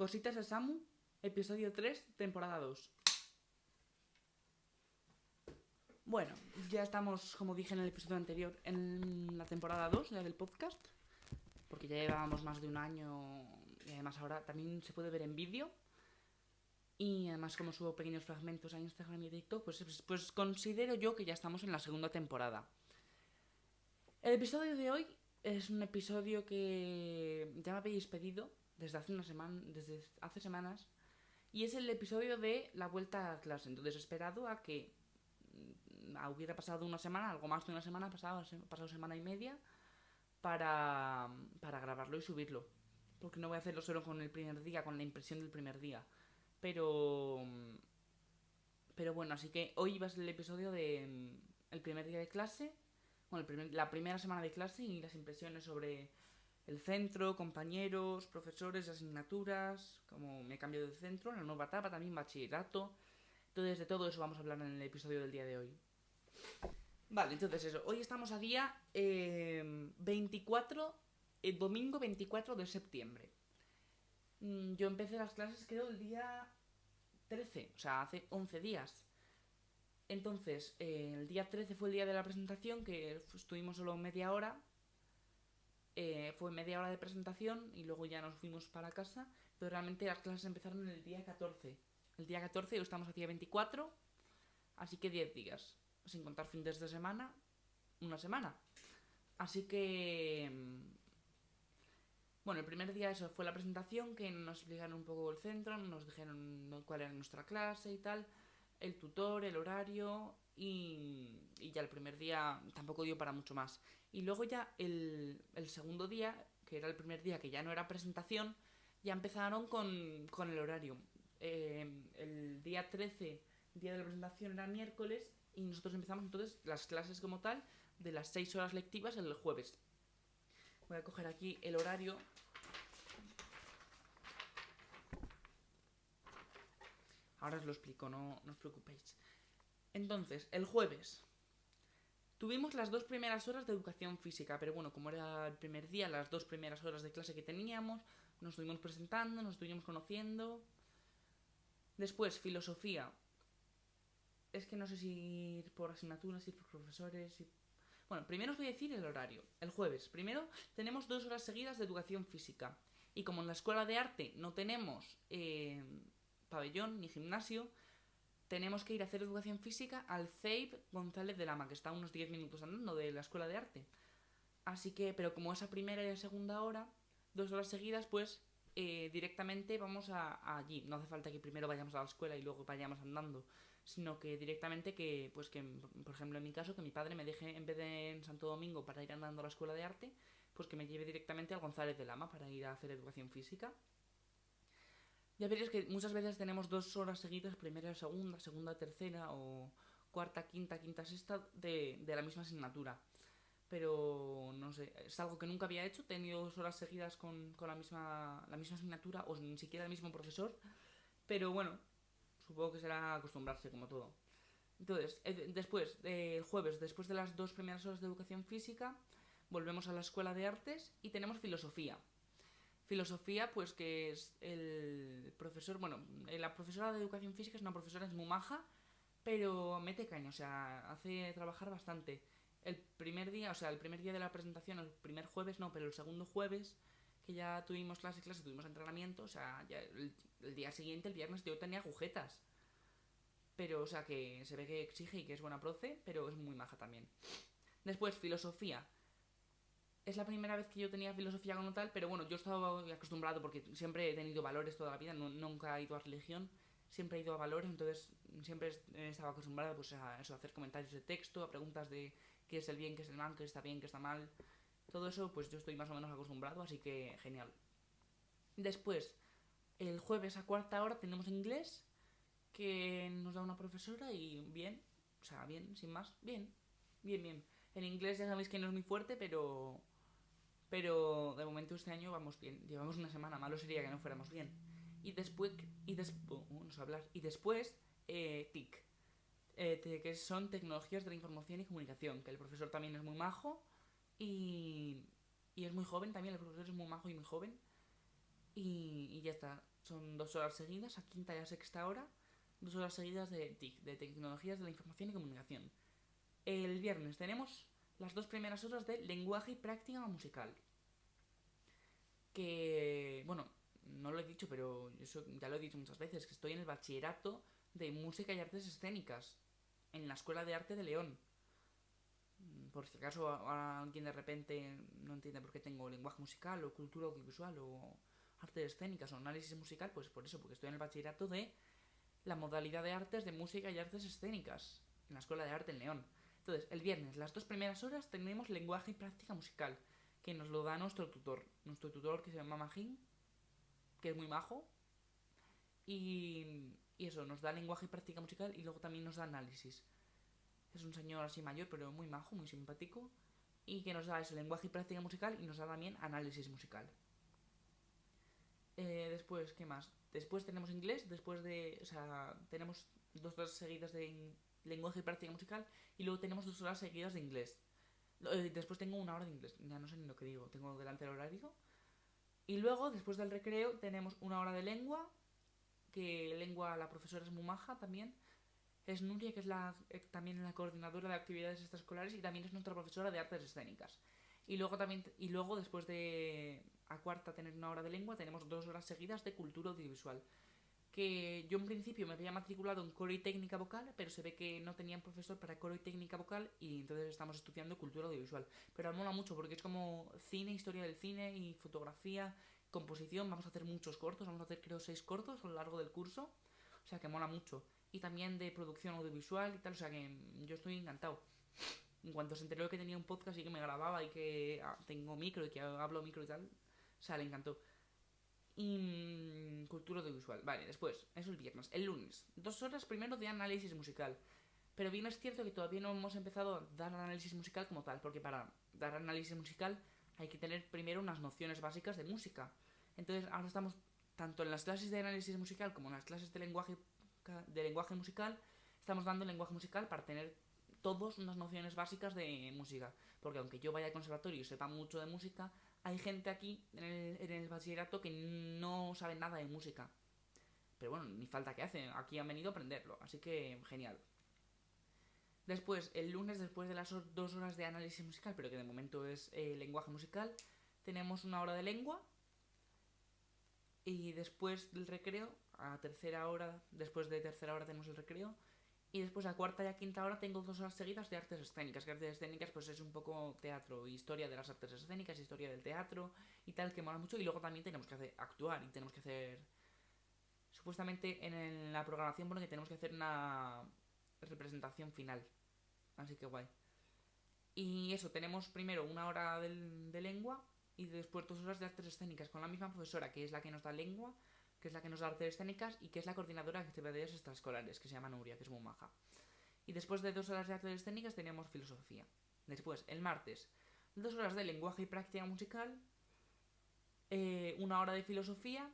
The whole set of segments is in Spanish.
Cositas de Samu, episodio 3, temporada 2. Bueno, ya estamos, como dije en el episodio anterior, en la temporada 2 ya del podcast, porque ya llevábamos más de un año y además ahora también se puede ver en vídeo. Y además como subo pequeños fragmentos a Instagram y TikTok, pues considero yo que ya estamos en la segunda temporada. El episodio de hoy es un episodio que ya me habéis pedido desde hace semanas, y es el episodio de la vuelta a clase. Entonces he esperado a que hubiera pasado una semana, algo más de una semana, pasado semana y media, para grabarlo y subirlo. Porque no voy a hacerlo solo con el primer día, con la impresión del primer día. Pero bueno, así que hoy va a ser el episodio de el primer día de clase, bueno, la primera semana de clase y las impresiones sobre el centro, compañeros, profesores, asignaturas, como me cambio de centro, la nueva etapa, también bachillerato. Entonces de todo eso vamos a hablar en el episodio del día de hoy. Vale, entonces eso, hoy estamos a día 24, domingo 24 de septiembre. Yo empecé las clases creo el día 13, o sea, hace 11 días. Entonces, el día 13 fue el día de la presentación, que estuvimos solo media hora. Fue media hora de presentación y luego ya nos fuimos para casa. Pero realmente las clases empezaron el día 14. El día 14, hoy estamos a día 24, así que 10 días. Sin contar fines de semana, una semana. Así que... Bueno, el primer día eso fue la presentación, que nos explicaron un poco el centro, nos dijeron cuál era nuestra clase y tal, el tutor, el horario y ya el primer día tampoco dio para mucho más. Y luego ya el segundo día, que era el primer día que ya no era presentación, ya empezaron con el horario. El día 13, día de la presentación, era miércoles y nosotros empezamos entonces las clases como tal de las 6 horas lectivas el jueves. Voy a coger aquí el horario. Ahora os lo explico, no os preocupéis. Entonces, el jueves tuvimos las 2 primeras horas de educación física, pero bueno, como era el primer día, las 2 primeras horas de clase que teníamos, nos estuvimos presentando, nos estuvimos conociendo. Después, filosofía. Es que no sé si ir por asignaturas, ir por profesores, Bueno, primero os voy a decir el horario. El jueves, primero, tenemos 2 horas seguidas de educación física. Y como en la escuela de arte no tenemos pabellón ni gimnasio, tenemos que ir a hacer educación física al CEIP González de Lama, que está a unos 10 minutos andando de la escuela de arte. Así que, pero como esa primera y la segunda hora, 2 horas seguidas, pues directamente vamos allí. No hace falta que primero vayamos a la escuela y luego vayamos andando, sino que directamente pues que, por ejemplo en mi caso, que mi padre me deje, en vez de en Santo Domingo para ir andando a la escuela de arte, pues que me lleve directamente al González de Lama para ir a hacer educación física. Ya veréis que muchas veces tenemos 2 horas seguidas, primera, segunda, tercera o cuarta, quinta, sexta de la misma asignatura. Pero no sé, es algo que nunca había hecho. He tenido 2 horas seguidas con la misma asignatura o ni siquiera el mismo profesor. Pero bueno, supongo que será acostumbrarse como todo. Entonces, después, el jueves, después de las 2 primeras horas de educación física, volvemos a la escuela de artes y tenemos filosofía. Filosofía, pues que es el profesor, bueno, la profesora de educación física es una profesora, es muy maja, pero mete caña, o sea, hace trabajar bastante. El primer día de la presentación, el primer jueves no, pero el segundo jueves, que ya tuvimos clase, tuvimos entrenamiento, o sea, ya el día siguiente, el viernes, yo tenía agujetas. Pero, o sea, que se ve que exige y que es buena profe, pero es muy maja también. Después, filosofía. Es la primera vez que yo tenía filosofía como tal, pero bueno, yo estaba acostumbrado porque siempre he tenido valores toda la vida, nunca he ido a religión, siempre he ido a valores, entonces siempre he estado acostumbrado pues, a eso, a hacer comentarios de texto, a preguntas de qué es el bien, qué es el mal, qué está bien, qué está mal. Todo eso, pues yo estoy más o menos acostumbrado, así que genial. Después, el jueves a cuarta hora tenemos inglés, que nos da una profesora y bien, o sea, bien, sin más, bien. En inglés ya sabéis que no es muy fuerte, pero de momento este año vamos bien. Llevamos una semana, malo sería que no fuéramos bien. Y después, no sé hablar. Y después, TIC, que son tecnologías de la información y comunicación, que el profesor también es muy majo y es muy joven también, el profesor es muy majo y muy joven. Y ya está. son 2 horas seguidas, a quinta y a sexta hora, 2 horas seguidas de TIC, de Tecnologías de la Información y Comunicación. El viernes tenemos las 2 primeras horas de Lenguaje y Práctica Musical. Que, bueno, no lo he dicho, pero eso ya lo he dicho muchas veces, que estoy en el bachillerato de Música y Artes Escénicas, en la Escuela de Arte de León. Por si acaso ahora alguien de repente no entiende por qué tengo lenguaje musical o cultura audiovisual o artes escénicas o análisis musical, pues por eso, porque estoy en el bachillerato de la modalidad de artes de música y artes escénicas, en la Escuela de Arte en León. Entonces, el viernes, las 2 primeras horas, tenemos lenguaje y práctica musical, que nos lo da nuestro tutor que se llama Magín, que es muy majo, y eso, nos da lenguaje y práctica musical y luego también nos da análisis. Es un señor así mayor, pero muy majo, muy simpático, y que nos da eso, lenguaje y práctica musical, y nos da también análisis musical. Después, ¿qué más? Después tenemos inglés, tenemos 2 horas seguidas de lenguaje y práctica musical, y luego tenemos 2 horas seguidas de inglés. Después tengo 1 hora de inglés, ya no sé ni lo que digo, tengo delante el horario. Y luego, después del recreo, tenemos 1 hora de lengua, que lengua la profesora es muy maja también. Es Nuria, que es también la coordinadora de actividades extraescolares y también es nuestra profesora de artes escénicas. Y luego después de a cuarta tener 1 hora de lengua, tenemos 2 horas seguidas de cultura audiovisual. Que yo en principio me había matriculado en coro y técnica vocal, pero se ve que no tenían profesor para coro y técnica vocal y entonces estamos estudiando cultura audiovisual. Pero mola mucho porque es como cine, historia del cine y fotografía, composición. Vamos a hacer muchos cortos, vamos a hacer creo 6 cortos a lo largo del curso. O sea que mola mucho. Y también de producción audiovisual y tal, o sea que yo estoy encantado. En cuanto se enteró que tenía un podcast y que me grababa y que tengo micro y que hablo micro y tal, o sea, le encantó. Y cultura audiovisual. Vale, después, eso es el viernes. El lunes, 2 horas primero de análisis musical. Pero bien es cierto que todavía no hemos empezado a dar análisis musical como tal, porque para dar análisis musical hay que tener primero unas nociones básicas de música. Entonces ahora estamos tanto en las clases de análisis musical como en las clases de lenguaje musical, estamos dando lenguaje musical para tener todos unas nociones básicas de música. Porque aunque yo vaya al conservatorio y sepa mucho de música, hay gente aquí en el bachillerato que no sabe nada de música. Pero bueno, ni falta que hacen, aquí han venido a aprenderlo, así que genial. Después, el lunes, después de las 2 horas de análisis musical, pero que de momento es lenguaje musical, tenemos 1 hora de lengua. Y después del recreo, a tercera hora, después de tercera hora tenemos el recreo. Y después a cuarta y a quinta hora tengo 2 horas seguidas de artes escénicas. Que artes escénicas pues es un poco teatro, historia de las artes escénicas, historia del teatro y tal, que mola mucho. Y luego también tenemos que actuar y tenemos que hacer... Supuestamente en la programación pone que tenemos que hacer una representación final. Así que guay. Y eso, tenemos primero 1 hora de lengua y después 2 horas de artes escénicas con la misma profesora, que es la que nos da lengua, que es la que nos da artes escénicas y que es la coordinadora de actividades extraescolares, que se llama Nuria, que es muy maja. Y después de 2 horas de artes escénicas tenemos filosofía. Después, el martes, 2 horas de lenguaje y práctica musical, 1 hora de filosofía,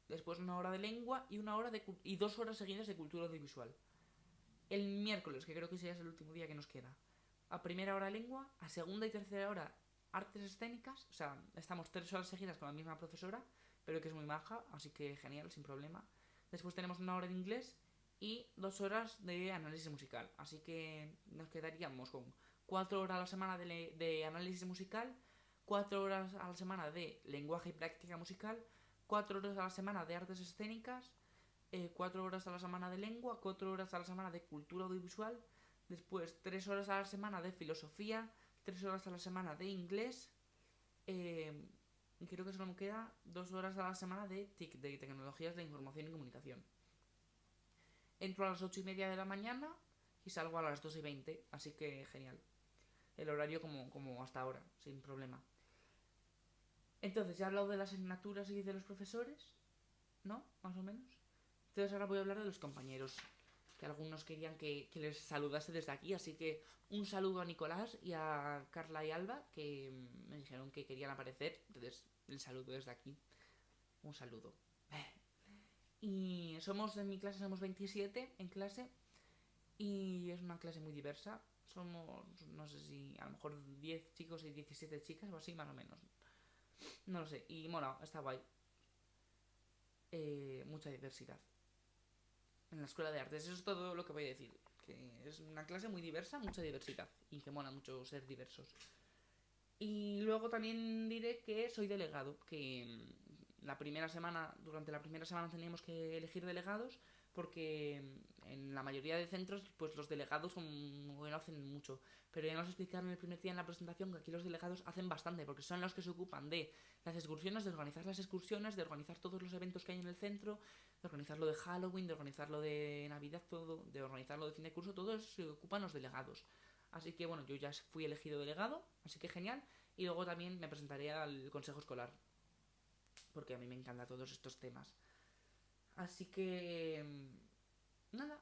después 1 hora de lengua y 2 horas seguidas de cultura audiovisual. El miércoles, que creo que ya es el último día que nos queda, a primera hora lengua, a segunda y tercera hora artes escénicas, o sea, estamos 3 horas seguidas con la misma profesora, pero que es muy maja, así que genial, sin problema. Después tenemos 1 hora de inglés y 2 horas de análisis musical, así que nos quedaríamos con 4 horas a la semana de análisis musical, 4 horas a la semana de lenguaje y práctica musical, 4 horas a la semana de artes escénicas, 4 horas a la semana de lengua, 4 horas a la semana de cultura audiovisual, después 3 horas a la semana de filosofía, 3 horas a la semana de inglés, creo que solo me queda 2 horas a la semana de TIC, de tecnologías de información y comunicación. Entro a las 8:30 de la mañana y salgo a las 2:20, así que genial. El horario como hasta ahora, sin problema. Entonces, ya he hablado de las asignaturas y de los profesores, ¿no? Más o menos. Entonces ahora voy a hablar de los compañeros, que algunos querían que les saludase desde aquí, así que un saludo a Nicolás y a Carla y Alba, que me dijeron que querían aparecer, entonces el saludo desde aquí. Un saludo. Y en mi clase somos 27 en clase, y es una clase muy diversa. Somos, no sé si a lo mejor 10 chicos y 17 chicas o así, más o menos. No lo sé, y mola, está guay. mucha diversidad en la escuela de artes. Eso es todo lo que voy a decir. Que es una clase muy diversa, mucha diversidad. Y que mola mucho ser diversos. Y luego también diré que soy delegado. Que durante la primera semana teníamos que elegir delegados. Porque en la mayoría de centros, pues los delegados no hacen mucho. Pero ya nos explicaron el primer día en la presentación que aquí los delegados hacen bastante. Porque son los que se ocupan de las excursiones, de organizar las excursiones, de organizar todos los eventos que hay en el centro, de organizarlo de Halloween, de organizarlo de Navidad, todo, de organizarlo de fin de curso, todo eso se ocupan los delegados. Así que bueno, yo ya fui elegido delegado, así que genial. Y luego también me presentaré al consejo escolar, porque a mí me encantan todos estos temas. Así que nada,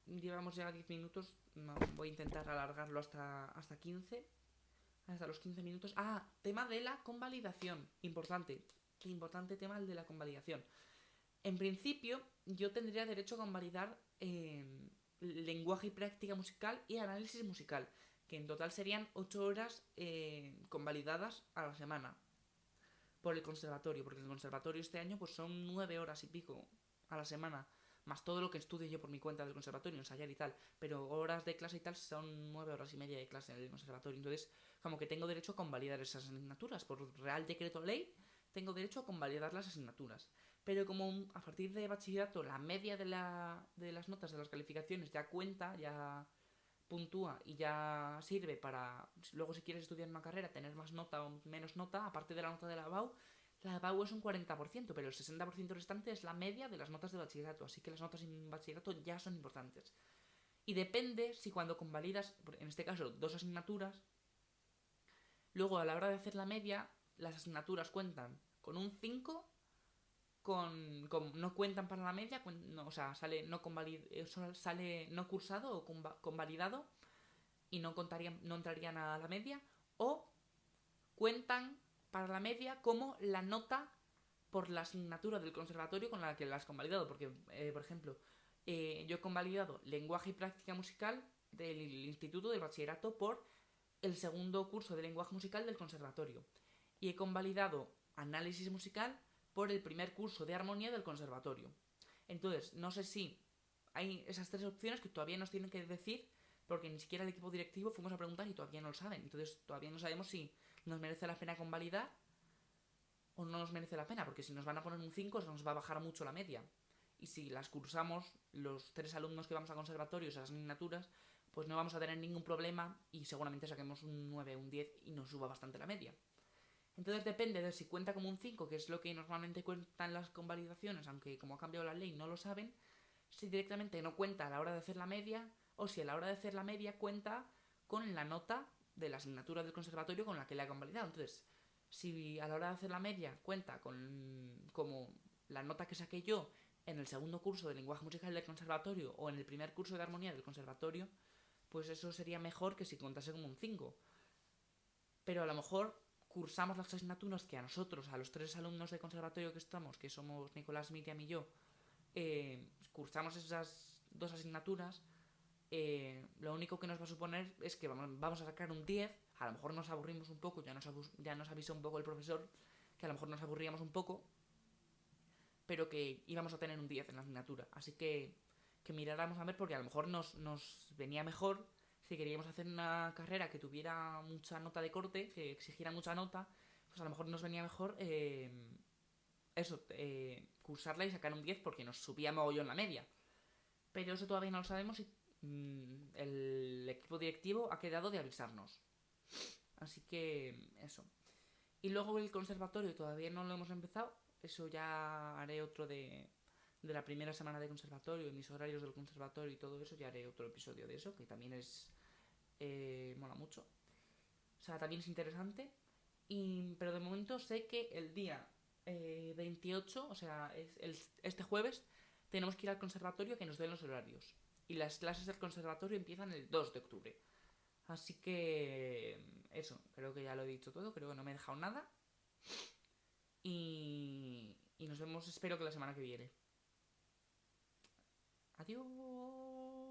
llevamos ya 10 minutos, no, voy a intentar alargarlo hasta 15, hasta los 15 minutos. Ah, tema de la convalidación, importante tema el de la convalidación. En principio, yo tendría derecho a convalidar lenguaje y práctica musical y análisis musical, que en total serían 8 horas convalidadas a la semana por el conservatorio, porque el conservatorio este año pues son 9 horas y pico a la semana, más todo lo que estudio yo por mi cuenta del conservatorio, ensayar y tal, pero horas de clase y tal son 9 horas y media de clase en el conservatorio, entonces como que tengo derecho a convalidar esas asignaturas, por Real Decreto Ley tengo derecho a convalidar las asignaturas. Pero como a partir de bachillerato la media de las notas de las calificaciones ya cuenta, ya puntúa y ya sirve para luego si quieres estudiar una carrera tener más nota o menos nota, aparte de la nota de la BAU es un 40%, pero el 60% restante es la media de las notas de bachillerato, así que las notas en bachillerato ya son importantes. Y depende si cuando convalidas, en este caso, 2 asignaturas, luego a la hora de hacer la media, las asignaturas cuentan con un 5, no cuentan para la media, o sea, sale no cursado o convalidado y no entrarían a la media, o cuentan para la media como la nota por la asignatura del conservatorio con la que la has convalidado, porque, por ejemplo, yo he convalidado lenguaje y práctica musical del Instituto de Bachillerato por el segundo curso de lenguaje musical del conservatorio, y he convalidado análisis musical por el primer curso de armonía del conservatorio. Entonces, no sé si hay esas 3 opciones que todavía nos tienen que decir, porque ni siquiera el equipo directivo fuimos a preguntar y todavía no lo saben. Entonces, todavía no sabemos si nos merece la pena convalidar o no nos merece la pena, porque si nos van a poner un 5 se nos va a bajar mucho la media. Y si las cursamos, los 3 alumnos que vamos a conservatorio, esas asignaturas, pues no vamos a tener ningún problema y seguramente saquemos un 9, un 10 y nos suba bastante la media. Entonces depende de si cuenta como un 5, que es lo que normalmente cuentan las convalidaciones, aunque como ha cambiado la ley no lo saben, si directamente no cuenta a la hora de hacer la media, o si a la hora de hacer la media cuenta con la nota de la asignatura del conservatorio con la que le ha convalidado. Entonces, si a la hora de hacer la media cuenta como la nota que saqué yo en el segundo curso de lenguaje musical del conservatorio o en el primer curso de armonía del conservatorio, pues eso sería mejor que si contase como un 5. Pero a lo mejor cursamos las asignaturas que a nosotros, a los 3 alumnos de conservatorio que estamos, que somos Nicolás, Miriam y yo, cursamos esas 2 asignaturas, lo único que nos va a suponer es que vamos a sacar un 10, a lo mejor nos aburrimos un poco, ya nos avisó un poco el profesor, que a lo mejor nos aburríamos un poco, pero que íbamos a tener un 10 en la asignatura, así que miráramos a ver, porque a lo mejor nos venía mejor si queríamos hacer una carrera que tuviera mucha nota de corte, que exigiera mucha nota, pues a lo mejor nos venía mejor cursarla y sacar un 10 porque nos subía mogollón la media. Pero eso todavía no lo sabemos y el equipo directivo ha quedado de avisarnos. Así que eso. Y luego el conservatorio todavía no lo hemos empezado. Eso ya haré otro de la primera semana de conservatorio, mis horarios del conservatorio y todo eso. Ya haré otro episodio de eso, que también mola mucho. O sea, también es interesante. Pero de momento sé que el día 28, o sea, este jueves, tenemos que ir al conservatorio a que nos den los horarios. Y las clases del conservatorio empiezan el 2 de octubre. Así que eso, creo que ya lo he dicho todo, creo que no me he dejado nada. Y nos vemos, espero que la semana que viene. Adiós.